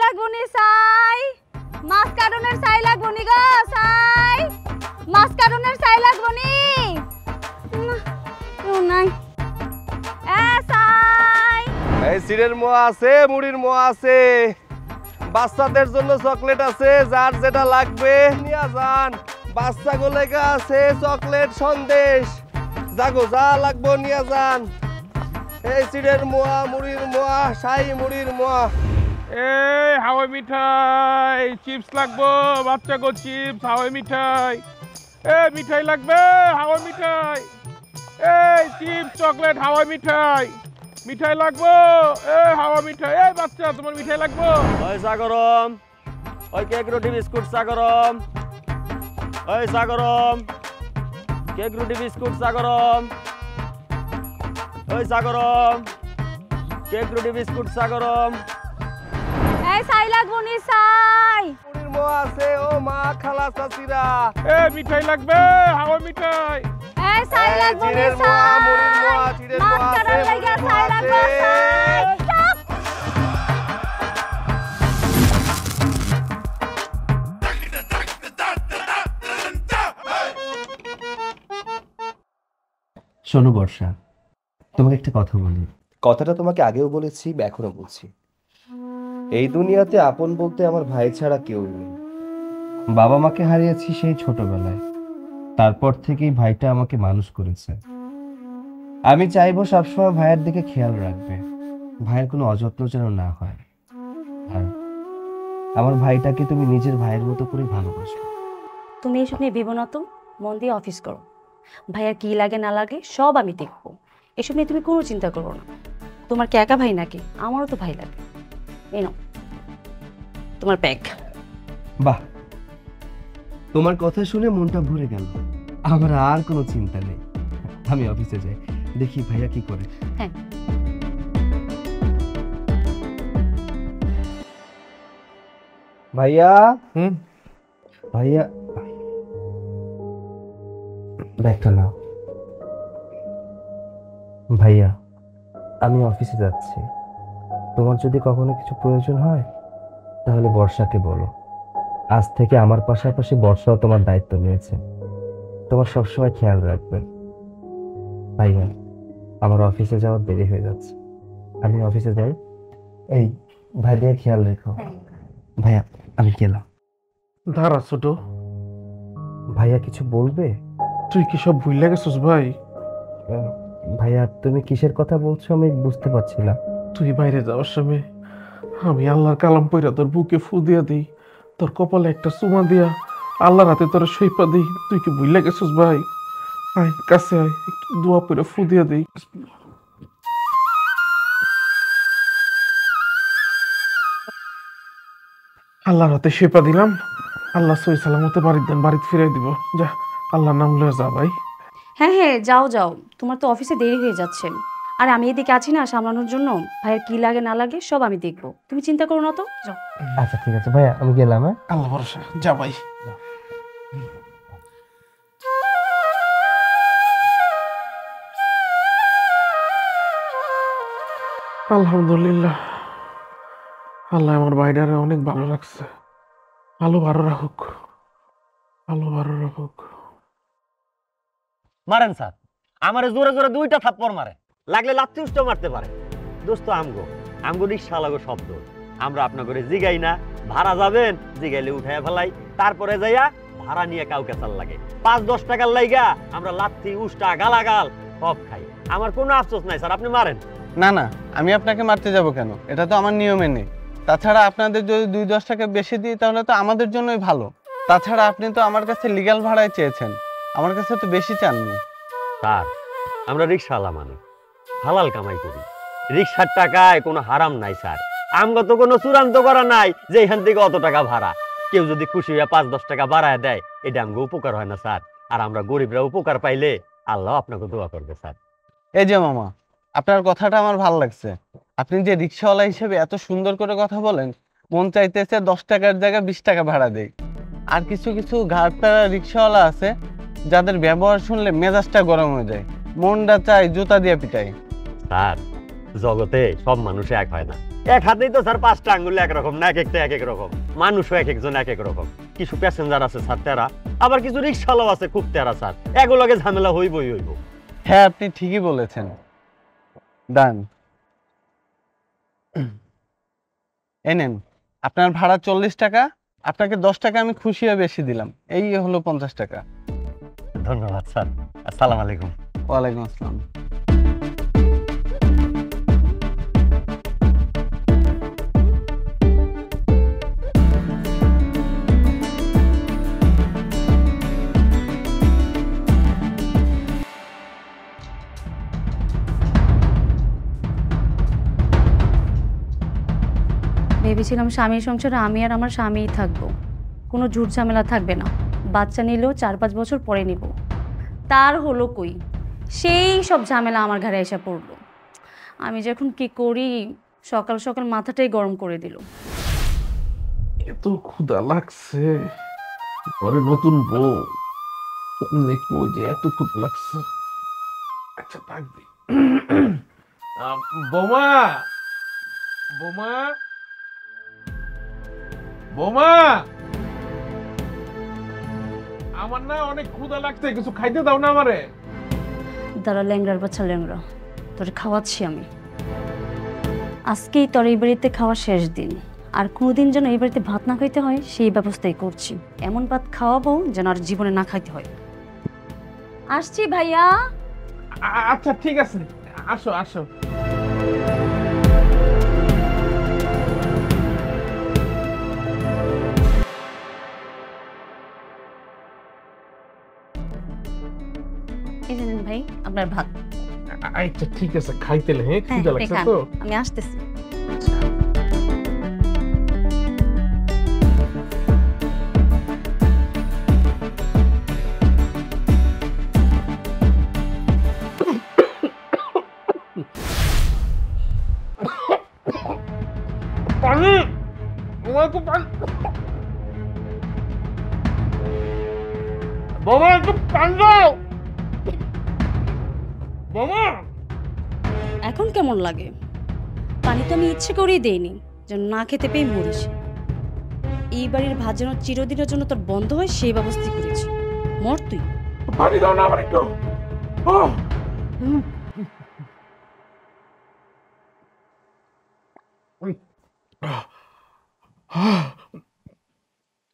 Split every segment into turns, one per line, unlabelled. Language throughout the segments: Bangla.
লাগবো নি ছাই মাছ কাটনের ছাই লাগবো নি গো ছাই মাছ কাটনের ছাই লাগবো নি নাই এ ছাই
এই সিরের মোয়া আছে মুড়ির মোয়া আছে বাচ্চাদের জন্য চকলেট আছে যার যেটা লাগবে নিয়ে যান বাচ্চাগুলো লেখা আছে চকলেট সন্দেশ জাগো যা লাগবো নিয়ে যান এই সিরের মোয়া মুড়ির মোয়া শাহি মুড়ির মোয়া
এই হাওয়াই মিঠাই চিপস লাগবো বাচ্চা গো চিপস হাওয়াই মিঠাই মিঠাই লাগবে হাওয়াই মিঠাই এই চিপস চকলেট হাওয়াই মিঠাই মিঠাই লাগবো হাওয়া মিঠাই বাচ্চা তোমার মিঠাই লাগবো
ওই চা গরম ওই কেক রুটি বিস্কুট চা গরম ওই চা গরম কেক রুটি বিস্কুট চা গরম ওই চা গরম কেক রুটি বিস্কুট চা গরম
এই ছাই লাগবো নি ছাই
মুড়ির মোয়া আছে ও মা খালা চাচিরা
মিঠাই লাগবে হাওয়া মিঠাই
এই ছাই লাগবো নি
চিড়ের মোয়া মুড়ির মোয়া চিড়ের মোয়া
মাছ
আছে
কাটন লাগা ছাই লাগবো ছাই
শোনো বর্ষা, তোমাকে একটা কথা বলি।
কথাটা তোমাকে আগেও বলেছি এখনো বলছি, এই দুনিয়াতে আপন বলতে আমার ভাই ছাড়া কেউ নেই।
বাবা মাকে হারিয়েছি সেই ছোটবেলায়, তারপর থেকেই ভাইটা আমাকে মানুষ করেছে। আমি চাইবো সবসময় ভাইয়ের দিকে খেয়াল রাখবে, ভাইয়ের কোনো অযত্ন যেন না হয়। আর আমার ভাইটাকে তুমি নিজের ভাইয়ের মতো করে ভালোবাসো।
তুমি এসব নিয়ে ভেবো না তো, মন দিয়ে অফিস করো। ভাইয়ার কি লাগে না লাগে সব আমি দেখবো, এসব নিয়ে তুমি কোনো চিন্তা করো না। তোমার কি একা ভাই নাকি? আমারও তো ভাই লাগে। এই নাও তোমার ব্যাগ।
বাহ, তোমার কথা শুনে মনটা ভরে গেল। আমার আর কোনো চিন্তা নেই। আমি অফিসে যাই, দেখি ভাইয়া কি করে।
হ্যাঁ
ভাইয়া ভাইয়া ব্যাগটা নাও। ভাইয়া, আমি অফিসে যাচ্ছি, তোমার যদি কখনো কিছু প্রয়োজন হয় তাহলে বর্ষাকে বলো। আজ থেকে আমার পাশাপাশি বর্ষাও তোমার দায়িত্ব নিয়েছে, তোমার সবসময় খেয়াল রাখবেন। ভাইয়া, আমার অফিসে যাওয়ার দেরি হয়ে যাচ্ছে, আমি অফিসে যাই। এই ভাইয়া খেয়াল রেখো। ভাইয়া, আমি গেলাম।
দাঁড়া ছোট,
ভাইয়া কিছু বলবে?
তুই কি সব ভুল লাগেছিস ভাই?
ভাইয়া, তুমি কিসের কথা বলছো আমি বুঝতে পারছি না।
তুই বাইরে যাওয়ার সময় আমি আল্লাহর কালাম পইরা তোর বুকে ফু দিয়া দিই, তোর কপালে একটা চুমা দিয়া আল্লাহর হাতে তোর সইপা দিই। তুই কি ভুল লাগেছিস ভাই? আয় কাছে আয়, একটু দোয়া পইরা ফু দিয়া দিই। আল্লাহর হাতে সইপা দিলাম, আল্লাহ সই সালামতে বাড়িতে ফিরাই দিব। যা, আল্লাহর নাম লয়ে যা ভাই।
হ্যাঁ হ্যাঁ, যাও যাও, তোমার তো অফিসে দেরি হয়ে যাচ্ছে। আর আমি এদিকে আছি না সামলানোর জন্য। ভাইয়ের কি লাগে না লাগে সব আমি দেখবো, তুমি চিন্তা করো না তো। যাও।
আচ্ছা ঠিক আছে ভাইয়া, আমি গেলাম। হ্যাঁ,
আল্লাহ ভরসা, যা ভাই। আলহামদুলিল্লাহ, আল্লাহ আমার ভাইটারে অনেক ভালো রাখছে। ভালো রাখুক, ভালো রাখুক।
মারেন স্যার, আমারে জোরে জোরে দুইটা থাপ্পড় মারে, লাগলে লাথি উষ্টা মারতে পারে। দোস্ত আমগো রিক্সা লাগো শব্দ, আমরা আপনার করে জিগাই না। ভাড়া যাবেন, জিগাইলে উঠাইয়া ফেলাই, তারপরে যাইয়া ভাড়া নিয়ে কাউকে চাল লাগে 5-10 টাকার লাইগা আমরা লাথি উষ্টা গালাগাল সব খাই। আমার কোনো আফসোস নাই স্যার, আপনি মারেন।
না না, আমি আপনাকে মারতে যাব কেন? এটা তো আমার নিয়মে নেই। তাছাড়া আপনাদের যদি 2-10 টাকা বেশি দিই তাহলে তো আমাদের জন্যই ভালো। তাছাড়া আপনি তো আমার কাছে লিগ্যাল ভাড়ায় চেয়েছেন, আমার কাছে তো বেশি চাননি।
স্যার, আমরা রিক্সাওয়ালা মানুষ, হালাল কামাই করি, রিক্সার টাকায় কোনো হারাম নাই স্যার। আমগো তো কোনো চূড়ান্ত করা নাই যে এখান থেকে অত টাকা ভাড়া। কেউ যদি খুশি হয়ে 5-10 টাকা বাড়ায় দেয়, এটা আমগো উপকার হয় না স্যার। আর আমরা গরিবরা উপকার পাইলে আল্লাহ আপনাকে দোয়া করবে স্যার।
এই যে মামা, আপনার কথাটা আমার ভালো লাগছে। আপনি যে রিক্সাওয়ালা হিসেবে এত সুন্দর করে কথা বলেন, মন চাইতেছে 10 টাকার জায়গায় 20 টাকা ভাড়া দেই। আর কিছু কিছু ঘাটপাড়া রিক্সাওয়ালা আছে যাদের ব্যবহার শুনলে মেজাজটা গরম হয়ে যায়, মনটা চাই জুতা দিয়ে পিটাই।
স্যার, জগতে সব মানুষ এক হয় না, এক হাতেই তো স্যার 5টা আঙ্গুল একরকম না, এক একটা এক এক রকম, মানুষও এক একজন এক এক রকম। কিছু প্যাসেঞ্জার আছে স্যার তেরা, আবার কিছু রিক্সাওয়ালাও আছে খুব তেরা স্যার, এগুলোকে ঝামেলা হইবই হইব।
হ্যাঁ আপনি ঠিকই বলেছেন। ডান, এনেন আপনার ভাড়া 40 টাকা, আপনাকে 10 টাকা আমি খুশি হয়ে বেশি দিলাম, এই হলো 50 টাকা।
ধন্যবাদ স্যার, আসসালামু আলাইকুম।
ওয়ালাইকুম আসসালাম।
ভেবেছিলাম স্বামীর সংসারে আমি আর আমার স্বামীই থাকবো, কোনো ঝুট ঝামেলা থাকবে না, বাচ্চা নিলেও 4-5 বছর পরে নিব। তার হলো কই, সেই সব ঝামেলা আমার ঘরে এসে পড়লো। আমি যখন কি করি, সকাল সকাল মাথাটাই গরম করে দিল।
এত ক্ষুধা লাগছে, ঘরে নতুন বউ দেখবো যে এত ক্ষুধা লাগছে। আচ্ছা থাকবি। বোমা, বোমা, বোমা, আমার না অনেক ক্ষুধা লাগছে, কিছু খাইতে দাও না আমারে।
দাঁড়া ল্যাংড়ার বাচ্চা ল্যাংড়া, তোরে খাওয়াচ্ছি আমি। আজকেই তোর এই বাড়িতে খাওয়া শেষ দিন, আর কোনোদিন যেন এই বাড়িতে ভাত না খাইতে হয় সেই ব্যবস্থাই করছি। এমন ভাত খাওয়াবো যেন আর জীবনে না খাইতে হয়। আসছি ভাইয়া।
আচ্ছা ঠিক আছে, আসো আসো।
এই যে নিন ভাই আপনার ভাত।
আচ্ছা ঠিক আছে, খাইতেলে। হ্যাঁ
হ্যাঁ,
ক্ষুধা লাগছে
খান।
তো।
আমি আসতেছি।
পানি, বোমা একটু পানি, বোমা একটু পানি দাও। বোমা,
এখন কেমন লাগে? পানি তো আমি ইচ্ছে করেই দেইনি যেন না খেতে পেয়ে মরিস। এই বাড়ির ভাত যেন চিরদিনের জন্য তোর বন্ধ হয় সেই ব্যবস্থা করেছি। মর তুই।
পানি দাও না আবার একটু।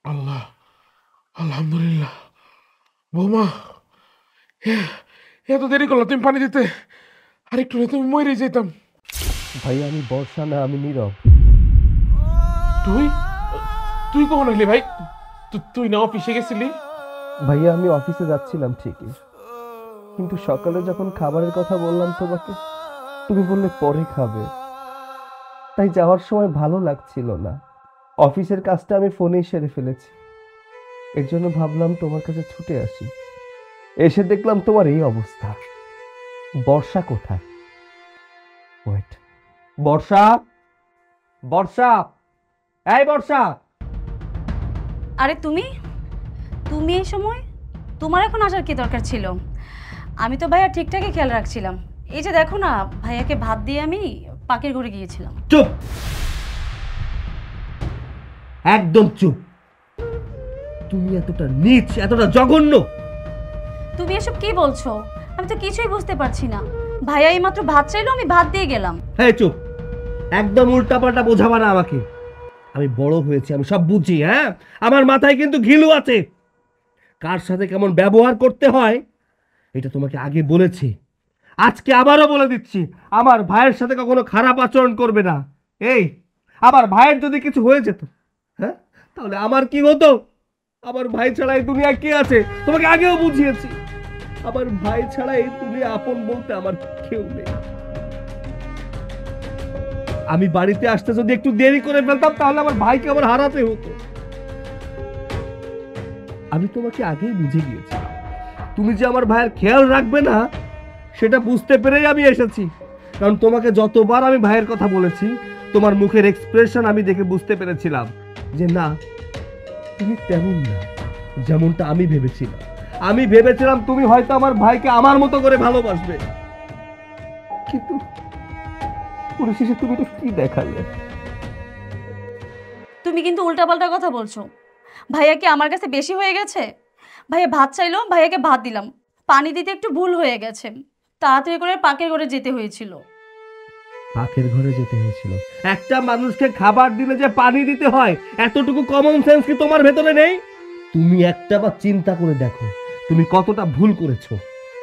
আল্লাহ, আলহামদুলিল্লাহ। বৌমা, এত দেরি করলো তুমি পানি দিতে, আর একটু তুমি মরে যেতাম।
ভাই আমি বর্ষা না, আমি নীরব।
তুই তুই কখন এলি ভাই? তুই না অফিসে গেছিলি?
ভাইয়া আমি অফিসে যাচ্ছিলাম ঠিকই, কিন্তু সকালে যখন খাবারের কথা বললাম তোমাকে, তুমি বললে পরে খাবে, তাই যাওয়ার সময় ভালো লাগছিল না। অফিসের কাজটা আমি ফোনেই সেরে ফেলেছি, এর জন্য ভাবলাম তোমার কাছে ছুটে আসি। এসে দেখলাম তোমার এই অবস্থা। বর্ষা কোথায়? ওয়েট, বর্ষা, বর্ষা, এই বর্ষা।
আরে তুমি তুমি এই সময়? তোমার এখন আসার কি দরকার ছিল? আমি তো ভাইয়া ঠিকঠাকই খেয়াল রাখছিলাম। এই যে দেখো না, ভাইয়াকে ভাত দিয়ে আমি পাখির ঘরে গিয়েছিলাম।
চুপ, একদম চুপ। তুমি এতটা নীচ, এতটা জঘন্য।
তুমি এসব কি বলছো? আমি তো কিছুই বুঝতে পারছি না। ভাইয়া এই মাত্র ভাত চাইলো, আমি ভাত দিয়ে গেলাম।
হ্যাঁ চুপ, একদম উল্টাপাল্টা বোঝাবা না আমাকে। আমি বড় হয়েছি, আমি সব বুঝি। হ্যাঁ, আমার মাথায় কিন্তু ঘিলু আছে। কার সাথে কেমন ব্যবহার করতে হয় এটা তোমাকে আগে বলেছি, আজকে আবারও বলে দিচ্ছি। আমার ভাইয়ের সাথে কখনো খারাপ আচরণ করবে না। এই, আমার ভাইয়ের যদি কিছু হয়ে যেত, হ্যাঁ, তাহলে আমার কি হতো? আমার ভাই ছাড়া এই দুনিয়ায় কে আছে? তোমাকে আগেও বুঝিয়েছি, আমার ভাই ছাড়া এই দুনিয়া আপন বলতে আমার কেউ নেই। আমি বাড়িতে আসতে যদি একটু দেরি করে ফেলতাম, তাহলে আমার ভাইকে আমার হারাতে হতো। আমি তোমাকে আগেই বুঝে গিয়েছিলাম, তুমি যে আমার ভাইয়ের খেয়াল রাখবে না সেটা বুঝতে পেরেই আমি এসেছি। কারণ তোমাকে যতবার আমি ভাইয়ের কথা বলেছি, তোমার মুখের এক্সপ্রেশন আমি দেখে বুঝতে পেরেছিলাম যে না, তুমি তেমন না যেমনটা আমি ভেবেছিলাম। আমি ভেবেছিলাম তুমি হয়তো আমার ভাইকে আমার মতো করে ভালোবাসবে, কিন্তু পরিশেষে তুমি এটা কি দেখালে?
তুমি কিন্তু উল্টাপাল্টা কথা বলছো। ভাইয়া কি আমার কাছে বেশি হয়ে গেছে? ভাইয়া ভাত চাইলো, ভাইয়াকে ভাত দিলাম। পানি দিতে একটু ভুল হয়ে গেছে, তাড়াতাড়ি করে পাকের ঘরে যেতে হয়েছিল।
পাখির ঘরে যেতে হয়েছিল?
একটা মানুষকে খাবার দিলে যে পানি দিতে হয় এতটুকু কমন সেন্স কি তোমার ভেতরে নেই? তুমি একটা বার চিন্তা করে দেখো তুমি কতটা ভুল করেছো।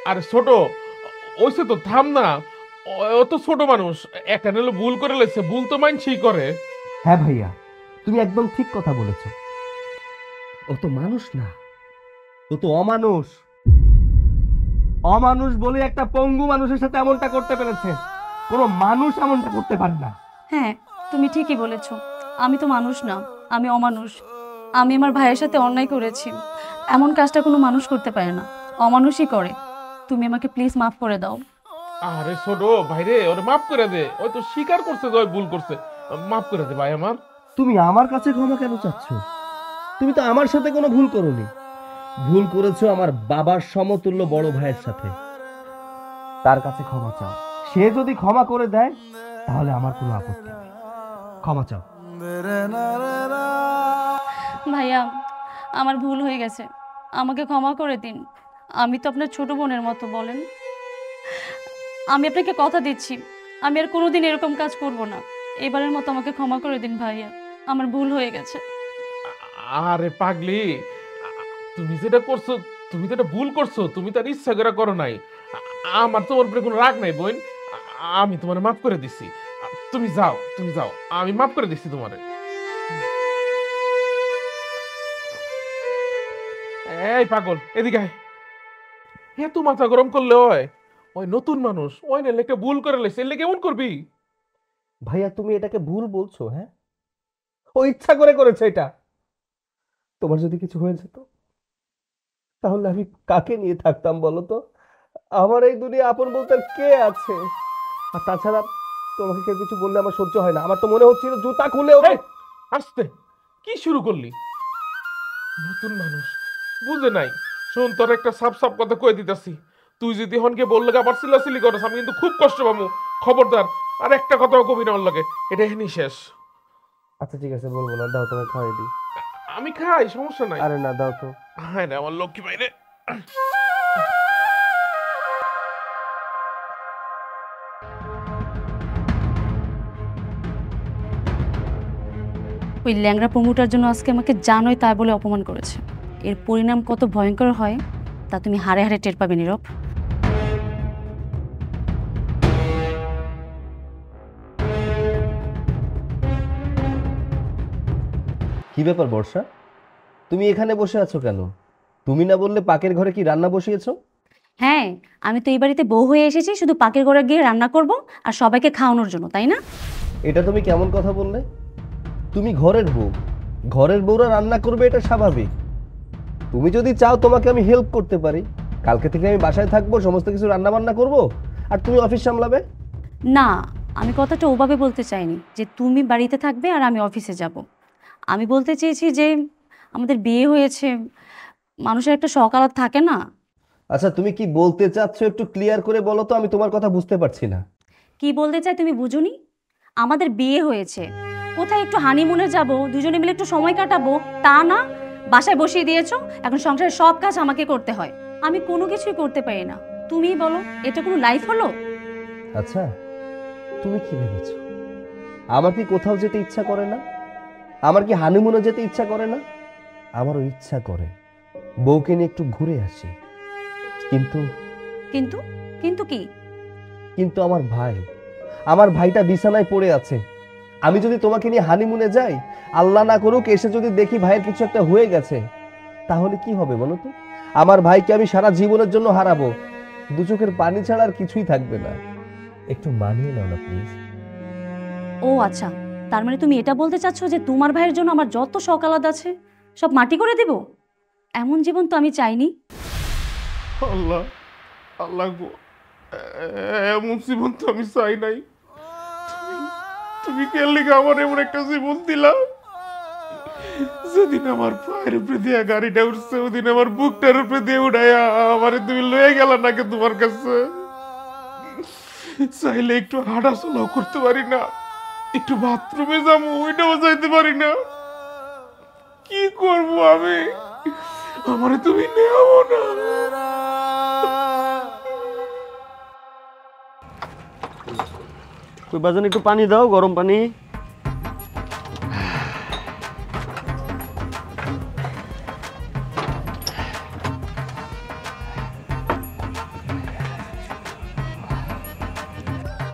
আরে ছোট, ওইসে তো থাম না। ও তো ছোট মানুষ, একটা নিলে ভুল করে লেছে, ভুল তো মানছেই করে।
হ্যাঁ ভাইয়া, তুমি একদম ঠিক কথা বলেছো। ও তো মানুষ না, ও তো অমানুষ। অমানুষ বলে একটা পঙ্গু মানুষের সাথে এমনটা করতে পেরেছে। কোনো মানুষ এমনটা করতে পারে না।
হ্যাঁ, তুমি ঠিকই বলেছো। আমি তো মানুষ না, আমি অমানুষ। আমি আমার ভাইয়ের সাথে অন্যায় করেছি। এমন কাজটা কোনো মানুষ করতে পারে না, অমানুষই করে। তুমি আমাকে প্লিজ মাফ করে দাও।
আরে ছোট ভাইরে, ওরে মাফ করে দে। ওই তো স্বীকার করছে যে ওই ভুল করছে। মাফ করে দে ভাই আমার।
তুমি আমার কাছে ক্ষমা কেন চাচ্ছ? তুমি তো আমার সাথে কোনো ভুল করোনি। ভুল করেছো আমার বাবার সমতুল্য বড় ভাইয়ের সাথে। তার কাছে ক্ষমা চাও। সে যদি ক্ষমা করে দেয় তাহলে আমার কোনো আপত্তি নেই। ক্ষমা চাও।
ভাইয়া, আমার ভুল হয়ে গেছে, আমাকে ক্ষমা করে দিন। আমি তো আপনার ছোট বোনের মতো, বলেন। আমি আপনাকে কথা দিচ্ছি, আমি আর কোনোদিন এরকম কাজ করব না। এবারের মতো আমাকে ক্ষমা করে দিন ভাইয়া, আমার ভুল হয়ে গেছে।
আরে পাগলি, তুমি যেটা করছো, তুমি তো এটা ভুল করছো। তুমি তার ইচ্ছা করে করো নাই। আমার তোমার উপরে কোনো রাগ নাই বোন। আমি তোমার মাফ করে দিছি। তুমি যাও, তুমি যাও, আমি মাফ করে দিচ্ছি তোমারে। এই পাগল, এদিকে আয়। এত মাথা গরম করলে হয়? ওই নতুন মানুষ, ওই না লেখা ভুল করে লেছে, এলে কেমন করবি?
ভাইয়া, তুমি এটাকে ভুল বলছো? হ্যাঁ, ও ইচ্ছা করে করেছে এটা। তোমার যদি কিছু হয়ে যেত তাহলে আমি কাকে নিয়ে থাকতাম বলো তো? আমার এই দুনিয়া আপন বলতে আর কে আছে? আর তাছাড়া তোমাকে কেউ কিছু বললে আমার সহ্য হয় না। আমার তো মনে হচ্ছিল জুতা খুলে ওকে।
এই, আসতে কি শুরু করলি? নতুন মানুষ বুঝে নাই। শোন, তোর একটা সাপ সাপ কথা কয়ে দিতেছি। তুই যদি হনকে বললে আবার চিল্লাচিল্লি করস, আমি কিন্তু খুব কষ্ট পাবো। খবরদার আর একটা কথাও কবি না ওর লাগে। এটা এখানেই শেষ।
আচ্ছা ঠিক আছে, বলবো না। দাও, তোমায় খাওয়াই দিই।
আমি খাই, সমস্যা নাই।
আরে না, দাও তো।
হ্যাঁ রে আমার লক্ষ্মী বাইরে।
ওই ল্যাংড়া প্রমোটার জন্য আজকে আমাকে জানোই তাই বলে অপমান করেছে। এর পরিণাম কত ভয়ঙ্কর হয় তা তুমি হাড়ে হাড়ে টের পাবে নীরব।
কি ব্যাপার বর্ষা, তুমি এখানে বসে আছো কেন? তুমি না বললে পাকের ঘরে কি রান্না বসিয়েছো?
হ্যাঁ, আমি তো এই বাড়িতে বউ হয়ে এসেছি শুধু পাকের ঘরে গিয়ে রান্না করব আর সবাইকে খাওয়ানোর জন্য, তাই না?
এটা তুমি কেমন কথা বললে? তুমি ঘরের বউ, ঘরের বউরা রান্না করবে, এটা স্বাভাবিক। তুমি যদি চাও তোমাকে আমি হেল্প করতে পারি। কালকে থেকে আমি বাসায় থাকবো, সমস্ত কিছু রান্না বান্না করবো, আর তুমি অফিস সামলাবে।
না, আমি কথাটা ওভাবে বলতে চাইনি যে তুমি বাড়িতে থাকবে আর আমি অফিসে যাব। আমি বলতে চেয়েছি যে আমাদের বিয়ে হয়েছে, মানুষের একটা সকাল থাকে না।
আচ্ছা, তুমি কি বলতে চাচ্ছ একটু ক্লিয়ার করে বলো তো, আমি তোমার কথা বুঝতে পারছি না।
কি বলতে চাই তুমি বুঝুনি? আমাদের বিয়ে হয়েছে, কোথায় একটু হানিমুনে যাব, দুজনে মিলে একটু সময় কাটাবো, তা না, বাসায় বসিয়ে দিয়েছো। এখন সংসারের সব কাজ আমাকে করতে হয়, আমি কোনো কিছুই করতে পারি না। তুমিই বলো, এটা কোনো লাইফ হলো?
আচ্ছা, তুমি কি ভেবেছো আমার কি কোথাও যেতে ইচ্ছা করে না? আমার কি হানিমুনে যেতে ইচ্ছা করে না? আমারও ইচ্ছা করে বউকে নিয়ে একটু ঘুরে আসি। কিন্তু
কিন্তু কিন্তু কি?
কিন্তু আমার ভাইটা বিছানায় পড়ে আছে। আমি যদি তোমাকে নিয়ে হানিমুনে যাই, আল্লাহ না করুক এসে যদি দেখি ভাইয়ের কিছু একটা হয়ে গেছে, তাহলে কি হবে বলো তো? আমার ভাইকে আমি সারা জীবনের জন্য হারাবো। দু চোখের পানি ছাড়া আর কিছুই থাকবে না। একটু মানিয়ে নাও না প্লিজ।
ও আচ্ছা, তার মানে তুমি এটা বলতে চাচ্ছো যে তোমার ভাইয়ের জন্য আমার যত সকালাত আছে সব মাটি করে দেব? এমন জীবন তো আমি চাইনি।
আল্লাহ, আল্লাহ গো, এমন জীবন তো আমি চাই নাই। তুমি কেন লিখে আমার এমন একটা জীবন দিলা? যেদিন আমার পায়ের উপরে দিয়া গাড়িটা উঠছে, ওদিন আমার বুকটার উপরে দিয়ে উঠাইয়া আমারে তুমি লয়ে গেলা নাকি তোমার কাছে? চাইলে একটু হাঁটা চলাও করতে পারি না, একটু বাথরুমে যাবো ওইটাও যাইতে পারি না। কি করব আমি? আমারে তুমি নেও না।
তুই বাজান একটু পানি দাও, গরম পানি।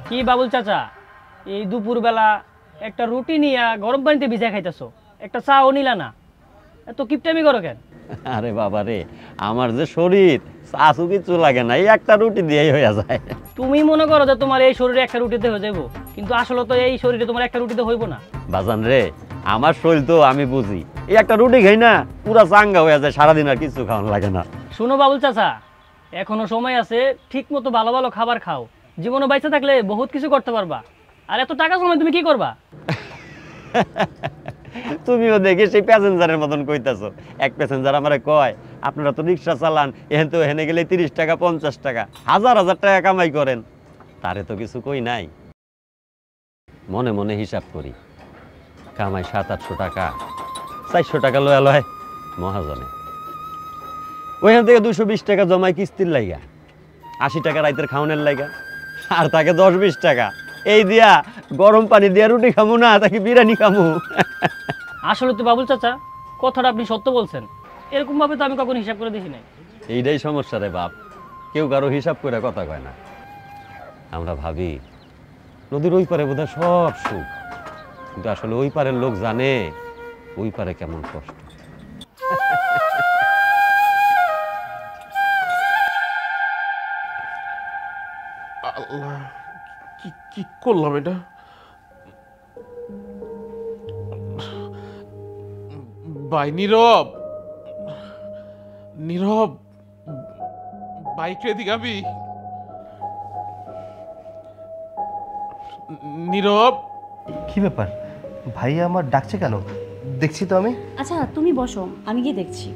কি বাবুল চাচা, এই দুপুরবেলা একটা রুটি নিয়ে গরম পানিতে ভিজা খাইতেছো, একটা চাও নিলা না? এত কিপটামি করো কেন?
আরে বাবা রে, আমার যে শরীর, চাচু কিছু লাগে না, এই একটা রুটি দিয়েই হয়ে যায়।
তুমি মনে করো যে তোমার এই শরীরে একটা রুটিতে হয়ে যাবো, কিন্তু আসলে তো এই শরীরে তোমার একটা রুটিতে হইব না।
বাজান রে, আমার শরীর তো আমি বুঝি, এই একটা রুটি খাই না পুরা চাঙ্গা হয়ে যায়, সারাদিন আর কিছু খাওয়ানো লাগে না।
শুনো বাবুল চাচা, এখনো সময় আছে, ঠিক মতো ভালো ভালো খাবার খাও, জীবনে বাইচে থাকলে বহুত কিছু করতে পারবা। আর এত টাকা সময় তুমি কি করবা?
তুমিও দেখি সেই প্যাসেঞ্জারের মতন কইতাছো। এক প্যাসেঞ্জার আমারে কয়, আপনারা তো রিক্সা চালান, এহেন তো এখানে গেলে 30 টাকা 50 টাকা, হাজার হাজার টাকা কামাই করেন। তারে তো কিছু কই নাই, মনে মনে হিসাব করি, কামাই 700-800 টাকা, 400 টাকা লয়া লয় মহাজনে। ওইখান থেকে 220 টাকা জমায় কিস্তির লাইগা, 80 টাকা রাইতের খাওয়ানোর লাইগা, আর তাকে 10-20 টাকা এই দিয়া গরম পানি দিয়া রুটি খামু না, তাকে বিরিয়ানি খামু।
আসলে তো বাবুল চাচা, কথাটা আপনি সত্য বলছেন, এরকম ভাবে তো আমি কখনো হিসাব করে দেখি নাই।
এইটাই সমস্যা রে বাপ, কেউ কারো হিসাব করে কথা কয় না। আমরা ভাবি নদীর ওই পারে বোধহয় সব সুখ, কিন্তু আসলে ওই পারের লোক জানে ওই পারে কেমন কষ্ট।
আল্লাহ, কি কি করলাম এটা? ভাই নীরব, নীরব, বাইক রেডি গাবি? নীরব,
কি ব্যাপার, ভাই আমার ডাকছে কেন? দেখছি তো আমি।
আচ্ছা তুমি বসো, আমি গিয়ে দেখছি।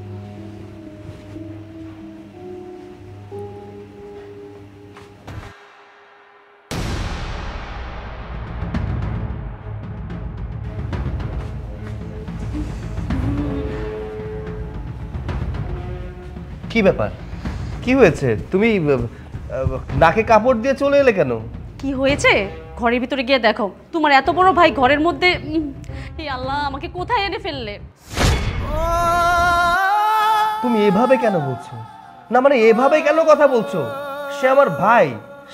কি ব্যাপার, কি হয়েছে? তুমি নাকে কাপড় দিয়ে চলে এলে কেন?
কি হয়েছে? ঘরের ভিতরে গিয়ে দেখো, তোমার এত বড় ভাই ঘরের মধ্যে। হে আল্লাহ, আমাকে কোথায় এনে ফেললে?
তুমি এভাবে কেন বলছো? না মানে এভাবে কেন কথা বলছো? সে আমার ভাই,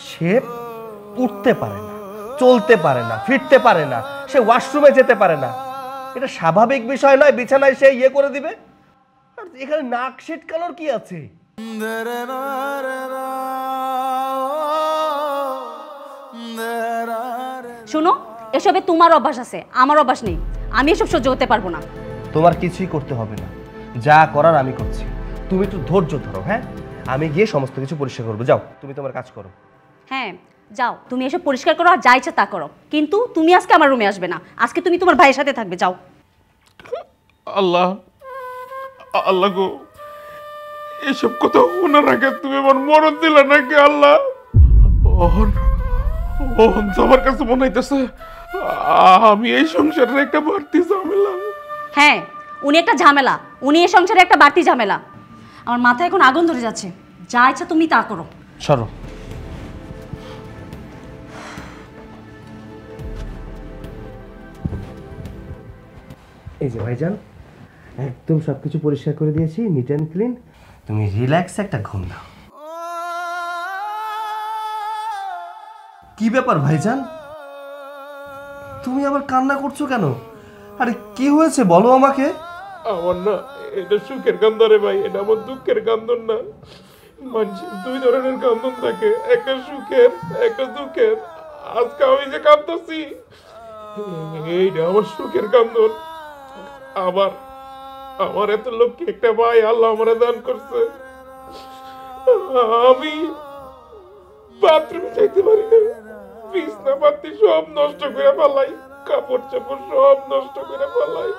সে উঠতে পারে না, চলতে পারে না, ফিরতে পারে না, সে ওয়াশরুমে যেতে পারে না। এটা স্বাভাবিক বিষয় নয় বিছানায় সে ইয়ে করে দিবে। আর এখানে নাক ছিটকানোর কি আছে?
শোনো, এসবে তোমার অভ্যাস আছে, আমার অভ্যাস নেই। আমি এসব সহ্য করতে পারবো না।
তোমার কিছুই করতে হবে না, যা করার আমি করছি। তুমি একটু ধৈর্য ধরো। হ্যাঁ, আমি গিয়ে সমস্ত কিছু পরিষ্কার করবো। যাও, তুমি তোমার কাজ করো।
হ্যাঁ যাও, তুমি এসব পরিষ্কার করো আর যা ইচ্ছা তা করো, কিন্তু তুমি আজকে আমার রুমে আসবে না। আজকে তুমি তোমার ভাইয়ের সাথে থাকবে, যাও।
আল্লাহ, আল্লাহ গো, এসব কথা শোনার আগে তুমি আমার মরণ দিলা নাকি? আল্লাহ, আমার কাছে মনে হইতেছে আমি এই সংসারের একটা বাড়তি ঝামেলা।
হ্যাঁ, উনি একটা ঝামেলা, উনি এই সংসারে একটা বাড়তি ঝামেলা। আমার মাথায় এখন আগুন ধরে যাচ্ছে। যা ইচ্ছা তুমি তা করো।
সরো। এই যে ভাইজান, একদম সবকিছু পরিষ্কার করে দিয়েছি, নিট অ্যান্ড ক্লিন। তুমি রিল্যাক্স একটা ঘুম দাও। কি ব্যাপার ভাইজান, তুমি আবার কান্না করছো কেন? আরে কি হয়েছে বলো আমাকে।
আমার না এটা সুখের কান্দন রে ভাই, এটা আমার দুঃখের কান্দন না। মানুষের দুই ধরনের কান্দন থাকে, একটা সুখের, একটা দুঃখের। আজকে আমি যে কাঁদতেছি, এইটা আমার সুখের কান্দন। আমার এত লক্ষ্মী একটা ভাই আল্লাহ আমারে দান করছে। আমি বাথরুমে যাইতে পারি না, বিছনা পাতি সব নষ্ট করে ফেলাই, কাপড় চাপড় সব নষ্ট করে ফেলাই।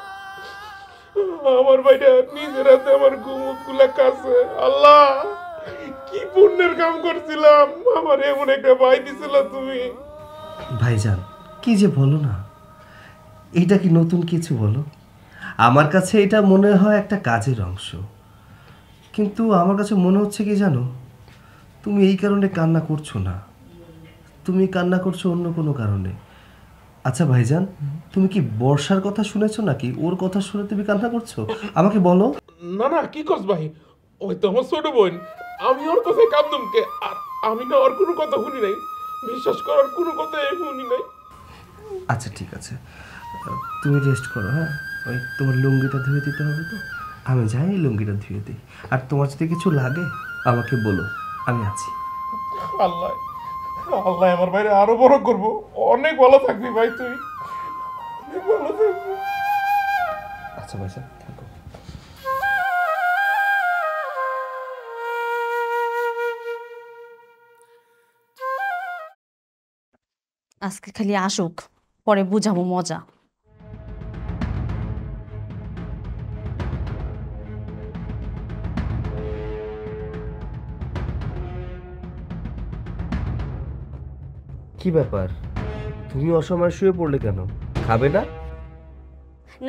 আমার ভাইটা নিজের হাতে আমার গুলা কাছে। আল্লাহ, কি পুণ্যের কাম করছিলাম, আমার এমন একটা ভাই দিছিল তুমি।
ভাইজান কি যে বলো না, এইটা কি নতুন কিছু বলো?
আমার কাছে এটা মনে হয় একটা কাজের অংশ, কিন্তু আমার কাছে মনে হচ্ছে কি জানো, তুমি এই কারণে কান্না করছো না, তুমি কান্না করছো অন্য কোনো কারণে। আচ্ছা ভাইজান, তুমি কি বর্ষার কথা শুনেছো নাকি ওর কথা শুনে তুমি কান্না করছো? আমাকে বলো।
না না, কি কস ভাই, ওই তো আমার ছোট বোন, আমি ওর কথায় কান্দুমকে, আর আমি না ওর কোনো কথা শুনি নাই, বিশ্বাস করার কোনো কথা শুনি নাই।
আচ্ছা ঠিক আছে, তুমি রেস্ট করো। হ্যাঁ, ওই তোমার লুঙ্গিটা ধুয়ে দিতে হবে তো, আমি যাই লুঙ্গিটা ধুয়ে দিই। আর তোমার যদি কিছু লাগে আমাকে বলো, আমি আছি।
আল্লাহ আল্লাহ আমার বাইরে আরো বড় করবো, অনেক ভালো থাকবি ভাই, তুই অনেক ভালো থাকবি।
আচ্ছা ভাইজান, থাকো।
আজকে খালি আসুক, পরে বুঝাবো মজা।
কি ব্যাপার, তুমি অসময় শুয়ে পড়লে কেন? খাবে না?